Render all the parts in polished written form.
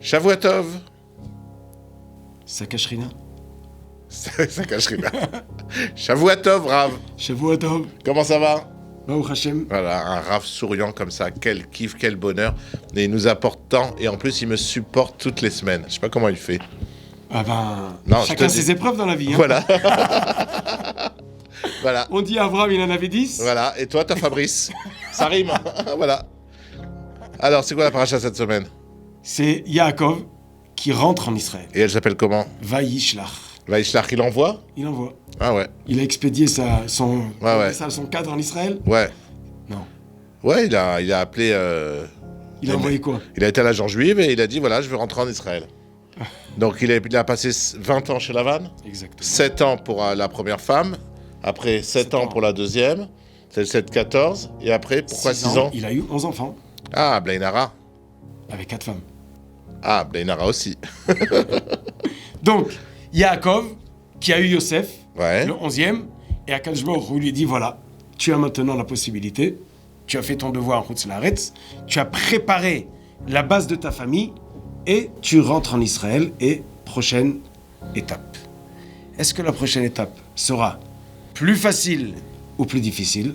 Shavua Tov. Ça cache rien. Ça cache rien. Shavua Tov, Rav. Shavua Tov. Comment ça va? Baruch Hashem. Voilà, un Rav souriant comme ça, quel kiff, quel bonheur. Et il nous apporte tant, et en plus il me supporte toutes les semaines. Je sais pas comment il fait. Ah ben, Non, chacun ses épreuves dans la vie. Hein. Voilà. Voilà. On dit Avram, il en avait 10. Voilà, et toi, t'as Fabrice. Ça rime. Voilà. Alors, c'est quoi la paracha cette semaine? C'est Yaakov qui rentre en Israël. Et elle s'appelle comment? Vaïshlach. Vaïshlach, il envoie? Il envoie. Ah ouais. Il a expédié son cadre en Israël. Ouais. Non. Ouais, il a appelé... Il a envoyé quoi? Il a été à l'agence juive et il a dit, voilà, je veux rentrer en Israël. Donc il a passé 20 ans chez Lavan. Exactement. 7 ans pour la première femme. Après 7 ans pour la deuxième. C'est le 7-14. Et après, pourquoi 6 ans? Il a eu 11 enfants. Ah, Blainara. Avec 4 femmes. Ah, Blainara aussi. Donc, Yaakov, qui a eu Yosef, Ouais. le 11e, et Akadosh Baruch Hu lui dit, voilà, tu as maintenant la possibilité, tu as fait ton devoir en Chutz Laaretz, tu as préparé la base de ta famille, et tu rentres en Israël, et prochaine étape. Est-ce que la prochaine étape sera plus facile ou plus difficile?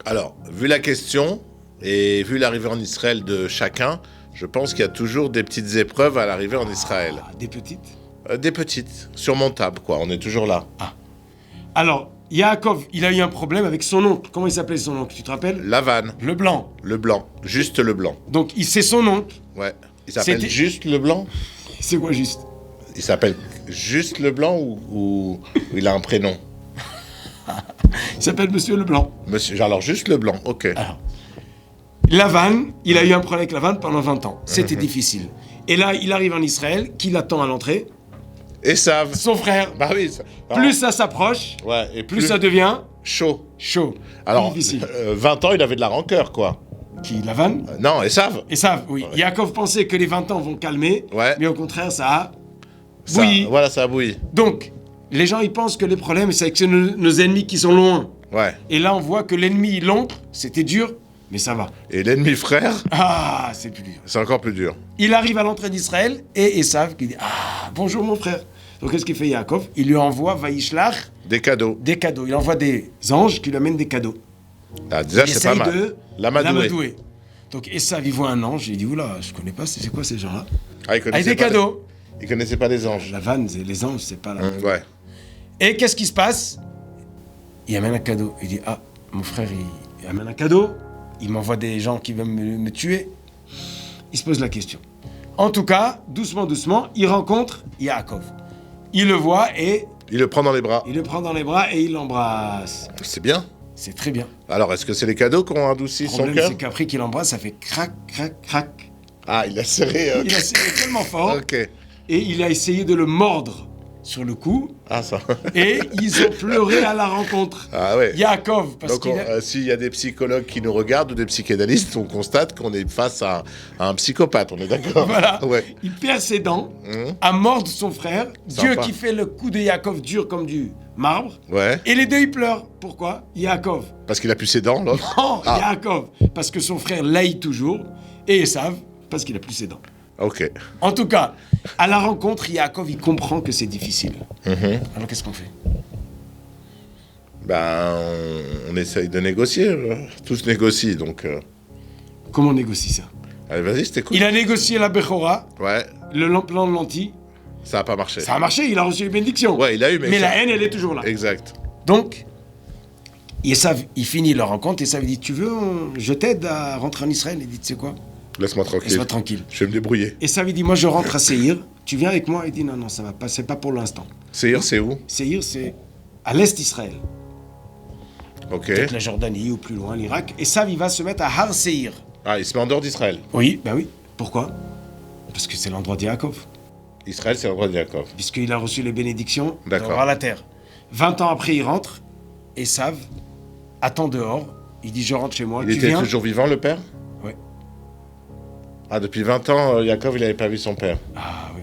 Alors, vu la question et vu l'arrivée en Israël de chacun, je pense qu'il y a toujours des petites épreuves à l'arrivée en Israël. Ah, des petites. Des petites, surmontables, quoi. On est toujours là. Alors, Yaakov, il a eu un problème avec son oncle. Comment il s'appelait son oncle, tu te rappelles? Lavan, Le blanc. le blanc, juste le blanc. Donc, c'est son oncle. Ouais. Il s'appelle C'était- juste le blanc? C'est quoi juste? Il s'appelle juste le blanc ou il a un prénom? Il s'appelle Monsieur Leblanc. Monsieur, alors juste le blanc, ok. Lavan, il a eu un problème avec Lavan pendant 20 ans. C'était difficile. Et là, il arrive en Israël, qui l'attend à l'entrée. Et savent. Son frère, Bah oui. plus ça s'approche, Ouais, et plus ça devient chaud. chaud. Alors, Plus difficile. 20 ans, il avait de la rancœur, quoi. Qui, Lavan? Non, et savent. Et ça, oui. Yaakov pensait que les 20 ans vont calmer, Ouais. mais au contraire, ça a Ça, bouilli. voilà, ça a bouilli. Donc, les gens, ils pensent que les problèmes, c'est avec nos ennemis qui sont loin. Ouais. Et là, on voit que l'ennemi, l'oncle, c'était dur, mais ça va. Et l'ennemi frère, Ah, c'est plus dur. c'est encore plus dur. Il arrive à l'entrée d'Israël et Esav qui dit « Ah, bonjour mon frère ». Donc qu'est-ce qu'il fait Yaakov? Il lui envoie Vaïshlach Des cadeaux. des cadeaux. Il envoie des anges qui lui amènent des cadeaux. Ah, déjà, Il c'est pas essaye mal. de L'amadoué. l'amadouer. Donc Esav, il voit un ange, il dit « Oula, je connais pas, c'est quoi ces gens-là ?» Ah, il Avec connaissait des pas cadeaux. Il connaissait pas les anges. La vanne, les anges, c'est pas la... Ouais. Et qu'est-ce qui se passe? Il amène un cadeau. Il dit « Ah, mon frère, il amène un cadeau. Il m'envoie des gens qui veulent me tuer. » Il se pose la question. En tout cas, doucement, doucement, il rencontre Yaakov. Il le voit et Il le prend dans les bras. il le prend dans les bras et il l'embrasse. C'est bien. C'est très bien. Alors, est-ce que c'est les cadeaux qui ont adouci Le son problème, cœur? c'est qu'après qu'il embrasse, ça fait crac, crac, crac. Ah, il a serré. Il a serré tellement fort Ok. et il a essayé de le mordre sur le cou Ah, ça. et ils ont pleuré à la rencontre. Ah ouais. Yaakov, parce Donc, qu'il a... s'il y a des psychologues qui nous regardent ou des psychanalystes, on constate qu'on est face à un psychopathe, on est d'accord? Voilà, Ouais. il perd ses dents Mmh. à mordre son frère. Dieu Sympa. qui fait le coup de Yaakov dur comme du marbre. Ouais. Et les deux, ils pleurent. Pourquoi? Yaakov. Parce qu'il a plus ses dents, l'autre. Oh, Ah. Yaakov, parce que son frère l'aille toujours. Et Esav, parce qu'il a plus ses dents. Ok. En tout cas, à la rencontre, Yaakov, il comprend que c'est difficile. Mhm. Alors qu'est-ce qu'on fait? Ben, on essaye de négocier. Tous négocient, donc... Comment on négocie ça? Allez, vas-y, je t'écoute. Il a négocié la Bechora, Ouais, le plan de lentilles. ça a pas marché. Ça a marché, il a reçu les bénédictions. Ouais, il a eu, mais... Mais ça- la haine, elle est toujours là. Exact. Donc, Esav, il finit leur rencontre. Esav, il dit, tu veux, je t'aide à rentrer en Israël? Il dit, tu sais quoi? Laisse-moi tranquille. Laisse-moi tranquille. Je vais me débrouiller. Esav, il dit, moi, je rentre à Seir. Tu viens avec moi? Il dit, non, non, ça va pas, c'est pas pour l'instant. Seir, c'est où? Seir, c'est à l'est d'Israël. Ok. Peut-être la Jordanie ou plus loin, l'Irak. Esav, il va se mettre à Har Seir. Ah, il se met en dehors d'Israël. Oui, ben oui. Pourquoi? Parce que c'est l'endroit d'Yaakov. Israël, c'est l'endroit de Jacob. Puisqu'il a reçu les bénédictions D'accord. d'avoir la terre. 20 ans après, il rentre. Esav attend dehors. Il dit, je rentre chez moi. Il Tu était viens? toujours vivant, le père? Ouais. Ah, depuis 20 ans, Jacob, il n'avait pas vu son père. Ah oui,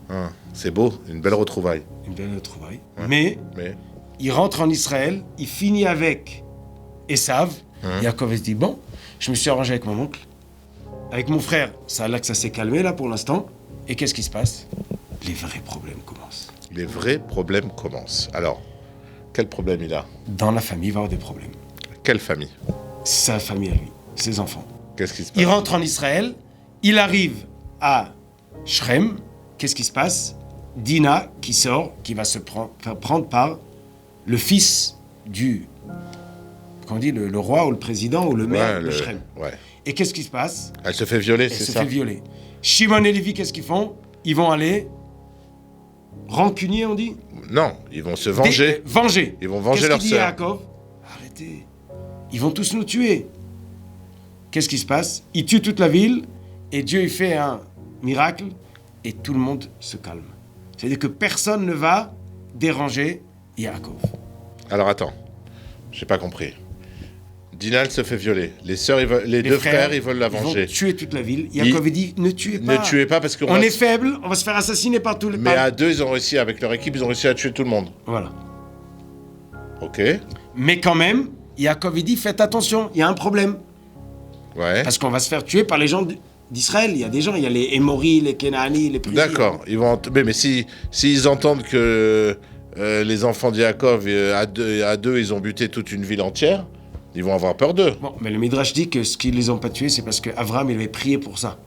Ah, c'est beau, une belle retrouvaille. une belle trouvaille. Ouais. Mais Mais, il rentre en Israël. Il finit avec Esav. Yaakov il se dit, bon, je me suis arrangé avec mon oncle. Avec mon frère, ça là que ça s'est calmé là pour l'instant. Et qu'est-ce qui se passe? Les vrais problèmes commencent. Les vrais problèmes commencent. Alors, quel problème il a? Dans la famille, il va y avoir des problèmes. Quelle famille? Sa famille à lui, ses enfants. Qu'est-ce qui se passe? Il rentre en Israël, il arrive à Shrem. Qu'est-ce qui se passe? Dina qui sort, qui va se faire prendre par le fils du, comment on dit, le roi ou le président ou le maire de Shrem. Ouais. Et qu'est-ce qui se passe? Elle se fait violer, Elle c'est se ça? fait violer. Shimon et Lévi, qu'est-ce qu'ils font? Ils vont aller rancunier, on dit? Non, ils vont se venger. Venger. Ils vont venger Qu'est-ce leur qu'il dit sœur. Yaakov? Arrêtez. Ils vont tous nous tuer. Qu'est-ce qui se passe? Ils tuent toute la ville et Dieu il fait un miracle et tout le monde se calme. C'est-à-dire que personne ne va déranger Yaakov. Alors attends, j'ai pas compris. Dina, elle se fait violer. Les sœurs, les deux frères, ils veulent la venger. Ils vont tuer toute la ville. Yaakov dit ne tuez pas. Ne tuez pas parce qu'on on est faible, on va se faire assassiner par tous les. Mais à deux, ils ont réussi, avec leur équipe, ils ont réussi à tuer tout le monde. Voilà. Ok. Mais quand même, Yaakov dit faites attention, il y a un problème. Ouais. Parce qu'on va se faire tuer par les gens d'Israël. Il y a des gens, il y a les Émori, les Kénaani, les Prizi. D'accord. Ils vont. Mais s'ils entendent que les enfants de Yaakov, à deux, ils ont buté toute une ville entière, ils vont avoir peur d'eux. Bon, mais le Midrash dit que ce qu'ils les ont pas tués, c'est parce qu'Avraham, il avait prié pour ça.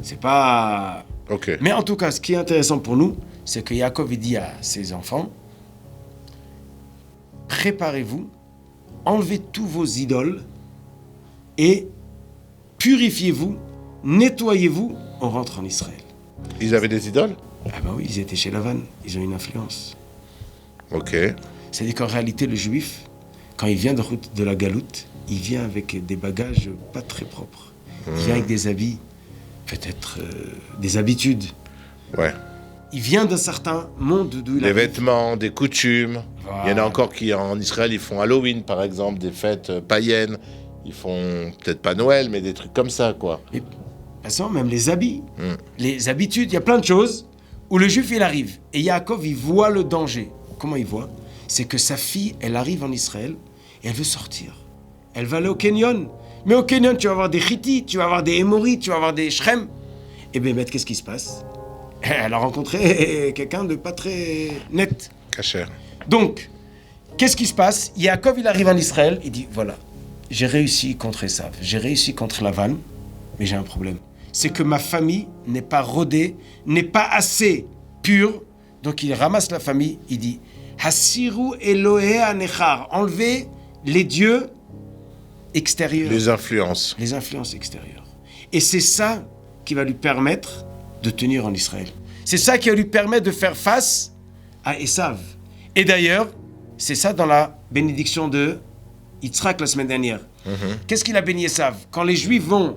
C'est pas... Ok. Mais en tout cas, ce qui est intéressant pour nous, c'est que Yaakov, il dit à ses enfants, préparez-vous, enlevez tous vos idoles et purifiez-vous, nettoyez-vous, on rentre en Israël. Ils avaient des idoles? Ah ben oui, ils étaient chez Lavan, ils ont une influence. Ok. C'est-à-dire qu'en réalité, le juif, quand il vient de la galoute, il vient avec des bagages pas très propres. Il vient avec des habits, peut-être des habitudes. Ouais. Il vient d'un certain monde d'où il Des arrive. vêtements, des coutumes. Voilà. Il y en a encore qui, en Israël, ils font Halloween, par exemple, des fêtes païennes. Ils font peut-être pas Noël, mais des trucs comme ça, quoi. Et, de toute façon, même les habits, les habitudes, il y a plein de choses où le juif, il arrive. Et Yaakov, il voit le danger. Comment il voit? C'est que sa fille, elle arrive en Israël et elle veut sortir. Elle va aller au Kenyon. Mais au Kenyon, tu vas avoir des Hittites, tu vas avoir des Émorites, tu vas avoir des Shrem. Et bien, qu'est-ce qui se passe? Elle a rencontré quelqu'un de pas très net. Cachère. Donc, qu'est-ce qui se passe? Yaakov, il arrive en Israël, il dit, voilà, j'ai réussi contre Esav, j'ai réussi contre Lavan, mais j'ai un problème. C'est que ma famille n'est pas rodée, n'est pas assez pure. Donc, il ramasse la famille, il dit, Hasiru Elohé Anechar, enlevez les dieux extérieurs. Les influences. Les influences extérieures. Et c'est ça qui va lui permettre de tenir en Israël. C'est ça qui va lui permettre de faire face à Esav. Et d'ailleurs, c'est ça dans la bénédiction de Yitzhak la semaine dernière. Qu'est-ce qu'il a béni Esav? Quand les Juifs vont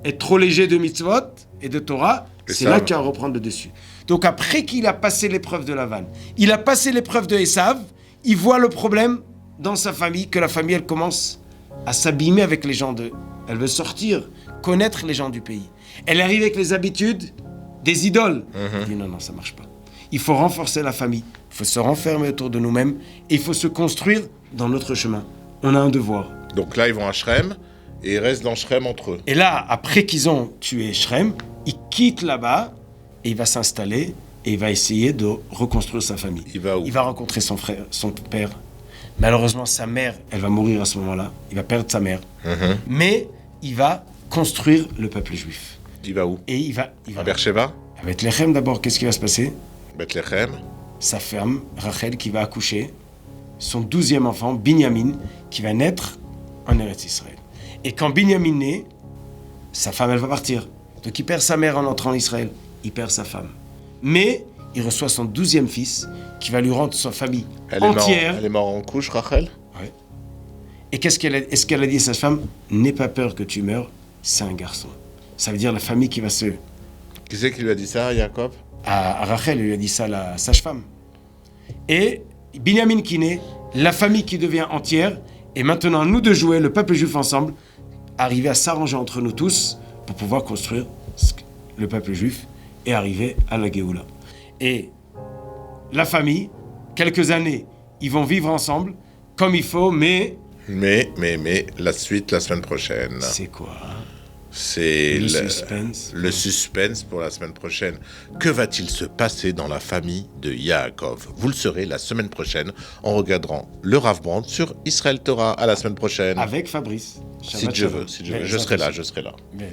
être trop légers de mitzvot et de Torah, c'est là qu'il va reprendre le dessus. Donc après qu'il a passé l'épreuve de Lavan, il a passé l'épreuve de Esav, il voit le problème dans sa famille, que la famille, elle commence à s'abîmer avec les gens de... Elle veut sortir, connaître les gens du pays. Elle arrive avec les habitudes des idoles. Il dit non, ça marche pas. Il faut renforcer la famille, il faut se renfermer autour de nous-mêmes et il faut se construire dans notre chemin. On a un devoir. Donc là, ils vont à Shrem et ils restent dans Shrem entre eux. Et là, après qu'ils ont tué Shrem, il quitte là-bas et il va s'installer et il va essayer de reconstruire sa famille. Il va où? Il va rencontrer son frère, son père. Malheureusement, sa mère, elle va mourir à ce moment-là. Il va perdre sa mère. Mais il va construire le peuple juif. Il va où? Et il va À Beersheba? à Bethléem d'abord, qu'est-ce qui va se passer? Bethléem? Sa femme, Rachel, qui va accoucher, son 12e enfant, Binyamin, qui va naître en Eretz Israël. Et quand Binyamin naît, sa femme, elle va partir. Donc il perd sa mère en entrant en Israël, il perd sa femme. Mais il reçoit son 12e fils, qui va lui rendre sa famille entière. Elle est morte en couche, Rachel? Ouais. Et est-ce qu'elle a dit à sa femme? N'aie pas peur que tu meurs, c'est un garçon. Ça veut dire la famille qui va se... Qui c'est qui lui a dit ça, Jacob? À Rachel, elle lui a dit ça, la sage-femme. Et Binyamin qui naît, la famille qui devient entière, et maintenant nous de jouer, le peuple juif ensemble, arriver à s'arranger entre nous tous pour pouvoir construire le peuple juif et arriver à la Géoula. Et la famille, quelques années, ils vont vivre ensemble comme il faut, mais... Mais, la suite la semaine prochaine. C'est quoi? C'est suspense. Le suspense pour la semaine prochaine. Que va-t-il se passer dans la famille de Yaakov? Vous le saurez la semaine prochaine en regardant le Rav Brand sur Israël Torah. À la semaine prochaine. Avec Fabrice. Si Dieu veut, je serai là. Mais